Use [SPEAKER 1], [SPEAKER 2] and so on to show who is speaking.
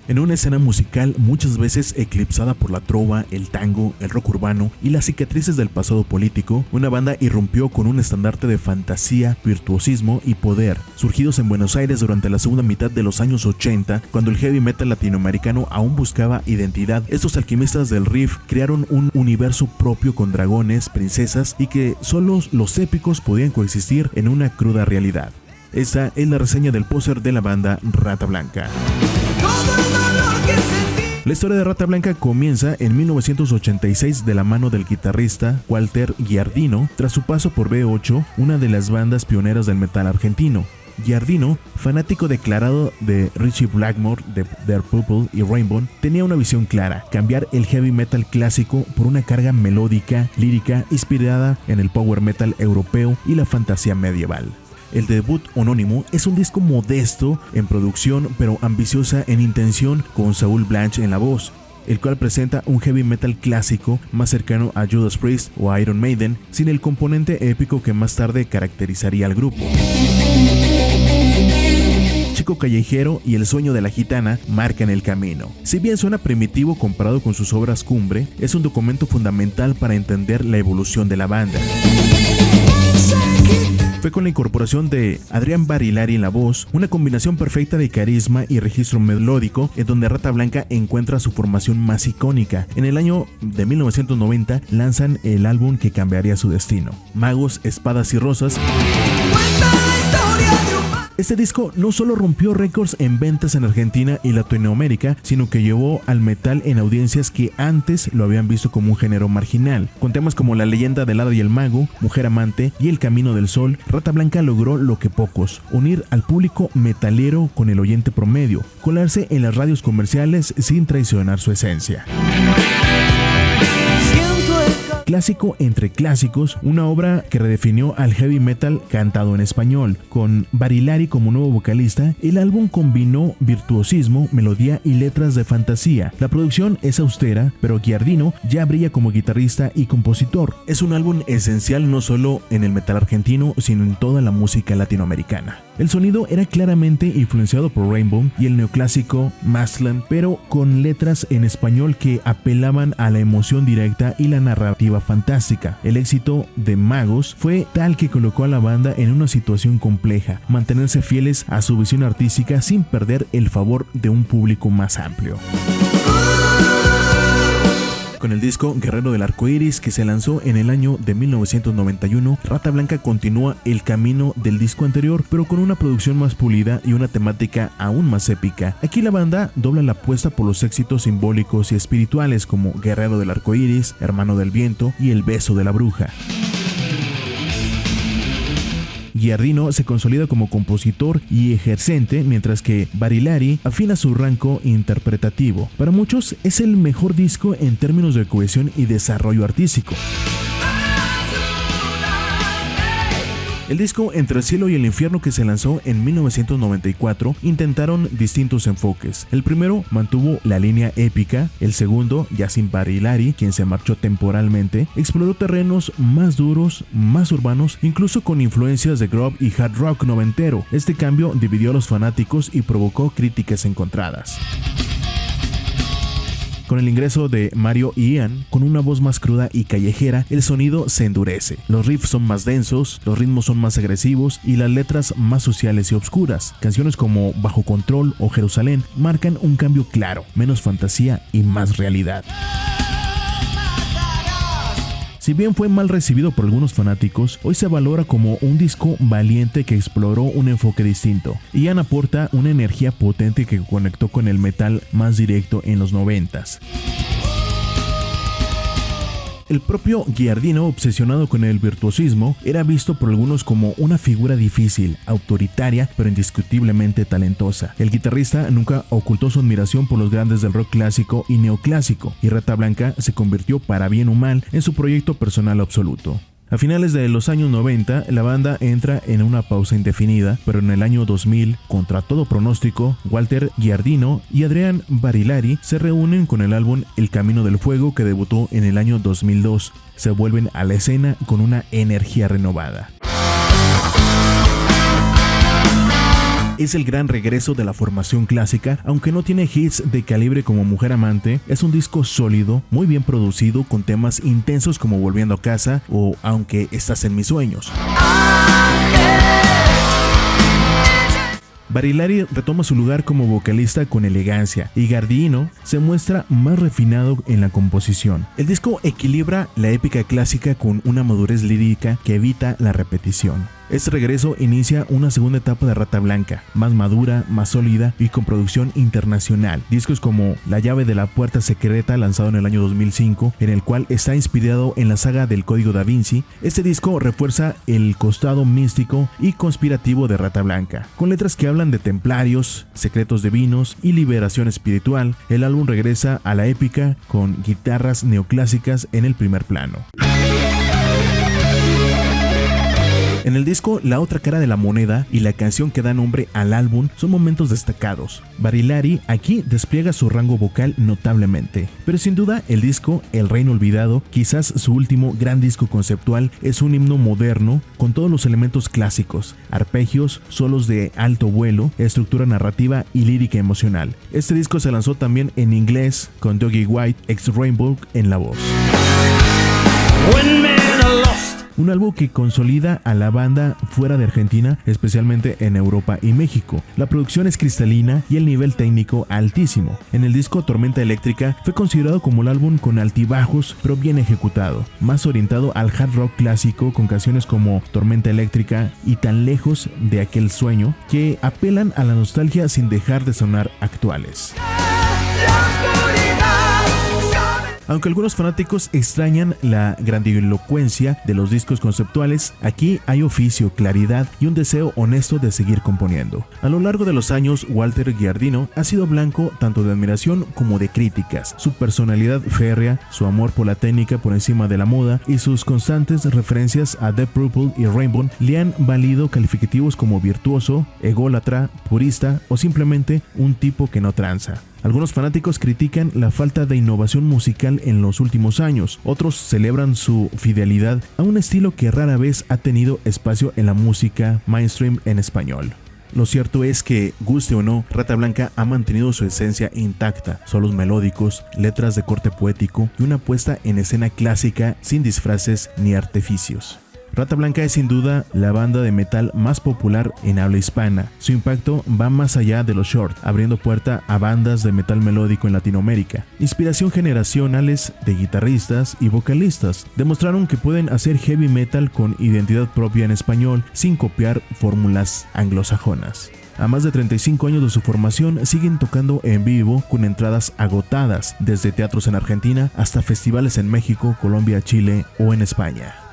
[SPEAKER 1] En una escena musical muchas veces eclipsada por la trova, el tango, el rock urbano y las cicatrices del pasado político, una banda irrumpió con un estandarte de fantasía, virtuosismo y poder, surgidos en Buenos Aires durante la segunda mitad de los años 80, cuando el heavy metal latinoamericano aún buscaba identidad. Estos alquimistas del riff crearon un universo propio con dragones, princesas y que solo los épicos podían coexistir en una cruda realidad. Esta es la reseña del póster de la banda Rata Blanca. La historia de Rata Blanca comienza en 1986 de la mano del guitarrista Walter Giardino tras su paso por B8, una de las bandas pioneras del metal argentino. Giardino, fanático declarado de Ritchie Blackmore, de Deep Purple y Rainbow, tenía una visión clara: cambiar el heavy metal clásico por una carga melódica, lírica, inspirada en el power metal europeo y la fantasía medieval. El debut homónimo es un disco modesto en producción pero ambiciosa en intención, con Saul Blanche en la voz, el cual presenta un heavy metal clásico más cercano a Judas Priest o Iron Maiden, sin el componente épico que más tarde caracterizaría al grupo. Chico Callejero y El sueño de la gitana marcan el camino. Si bien suena primitivo comparado con sus obras cumbre, es un documento fundamental para entender la evolución de la banda. Fue con la incorporación de Adrián Barilari en la voz, una combinación perfecta de carisma y registro melódico, en donde Rata Blanca encuentra su formación más icónica. En el año de 1990 lanzan el álbum que cambiaría su destino, Magos, Espadas y Rosas. Este disco no solo rompió récords en ventas en Argentina y Latinoamérica, sino que llevó al metal en audiencias que antes lo habían visto como un género marginal. Con temas como La leyenda del hada y el mago, Mujer amante y El camino del sol, Rata Blanca logró lo que pocos: unir al público metalero con el oyente promedio, colarse en las radios comerciales sin traicionar su esencia. Clásico entre clásicos, una obra que redefinió al heavy metal cantado en español. Con Barilari como nuevo vocalista, el álbum combinó virtuosismo, melodía y letras de fantasía. La producción es austera, pero Giardino ya brilla como guitarrista y compositor. Es un álbum esencial no solo en el metal argentino, sino en toda la música latinoamericana. El sonido era claramente influenciado por Rainbow y el neoclásico Masland, pero con letras en español que apelaban a la emoción directa y la narrativa fantástica. El éxito de Magos fue tal que colocó a la banda en una situación compleja: mantenerse fieles a su visión artística sin perder el favor de un público más amplio. Con el disco Guerrero del Arcoíris, que se lanzó en el año de 1991, Rata Blanca continúa el camino del disco anterior, pero con una producción más pulida y una temática aún más épica. Aquí la banda dobla la apuesta por los éxitos simbólicos y espirituales como Guerrero del Arcoíris, Hermano del Viento y El beso de la bruja. Giardino se consolida como compositor y ejercente, mientras que Barilari afina su rango interpretativo. Para muchos es el mejor disco en términos de cohesión y desarrollo artístico. El disco Entre el cielo y el infierno, que se lanzó en 1994, intentaron distintos enfoques. El primero mantuvo la línea épica, el segundo, ya sin Barilari, quien se marchó temporalmente, exploró terrenos más duros, más urbanos, incluso con influencias de groove y hard rock noventero. Este cambio dividió a los fanáticos y provocó críticas encontradas. Con el ingreso de Mario y Ian, con una voz más cruda y callejera, el sonido se endurece. Los riffs son más densos, los ritmos son más agresivos y las letras más sociales y obscuras. Canciones como Bajo Control o Jerusalén marcan un cambio claro: menos fantasía y más realidad. Si bien fue mal recibido por algunos fanáticos, hoy se valora como un disco valiente que exploró un enfoque distinto. Ian aporta una energía potente que conectó con el metal más directo en los 90s. El propio Giardino, obsesionado con el virtuosismo, era visto por algunos como una figura difícil, autoritaria, pero indiscutiblemente talentosa. El guitarrista nunca ocultó su admiración por los grandes del rock clásico y neoclásico, y Rata Blanca se convirtió, para bien o mal, en su proyecto personal absoluto. A finales de los años 90, la banda entra en una pausa indefinida, pero en el año 2000, contra todo pronóstico, Walter Giardino y Adrián Barilari se reúnen con el álbum El Camino del Fuego, que debutó en el año 2002. Se vuelven a la escena con una energía renovada. Es el gran regreso de la formación clásica, aunque no tiene hits de calibre como Mujer Amante. Es un disco sólido, muy bien producido, con temas intensos como Volviendo a casa o Aunque estás en mis sueños. Barilari retoma su lugar como vocalista con elegancia y Giardino se muestra más refinado en la composición. El disco equilibra la épica clásica con una madurez lírica que evita la repetición. Este regreso inicia una segunda etapa de Rata Blanca, más madura, más sólida y con producción internacional. Discos como La llave de la puerta secreta, lanzado en el año 2005, en el cual está inspirado en la saga del Código Da Vinci. Este disco refuerza el costado místico y conspirativo de Rata Blanca. Con letras que hablan de templarios, secretos divinos y liberación espiritual, el álbum regresa a la épica con guitarras neoclásicas en el primer plano. En el disco La otra cara de la moneda y la canción que da nombre al álbum son momentos destacados. Barilari aquí despliega su rango vocal notablemente, pero sin duda el disco El Reino Olvidado, quizás su último gran disco conceptual, es un himno moderno con todos los elementos clásicos, arpegios, solos de alto vuelo, estructura narrativa y lírica emocional. Este disco se lanzó también en inglés con Dougie White, ex Rainbow, en la voz. Un álbum que consolida a la banda fuera de Argentina, especialmente en Europa y México. La producción es cristalina y el nivel técnico altísimo. En el disco Tormenta Eléctrica fue considerado como el álbum con altibajos, pero bien ejecutado, más orientado al hard rock clásico, con canciones como Tormenta Eléctrica y Tan lejos de aquel sueño, que apelan a la nostalgia sin dejar de sonar actuales. Aunque algunos fanáticos extrañan la grandilocuencia de los discos conceptuales, aquí hay oficio, claridad y un deseo honesto de seguir componiendo. A lo largo de los años, Walter Giardino ha sido blanco tanto de admiración como de críticas. Su personalidad férrea, su amor por la técnica por encima de la moda y sus constantes referencias a Deep Purple y Rainbow le han valido calificativos como virtuoso, ególatra, purista o simplemente un tipo que no tranza. Algunos fanáticos critican la falta de innovación musical en los últimos años, otros celebran su fidelidad a un estilo que rara vez ha tenido espacio en la música mainstream en español. Lo cierto es que, guste o no, Rata Blanca ha mantenido su esencia intacta, solos melódicos, letras de corte poético y una puesta en escena clásica sin disfraces ni artificios. Rata Blanca es sin duda la banda de metal más popular en habla hispana. Su impacto va más allá de los shorts, abriendo puerta a bandas de metal melódico en Latinoamérica. Inspiración generacionales de guitarristas y vocalistas demostraron que pueden hacer heavy metal con identidad propia en español sin copiar fórmulas anglosajonas. A más de 35 años de su formación, siguen tocando en vivo con entradas agotadas, desde teatros en Argentina hasta festivales en México, Colombia, Chile o en España.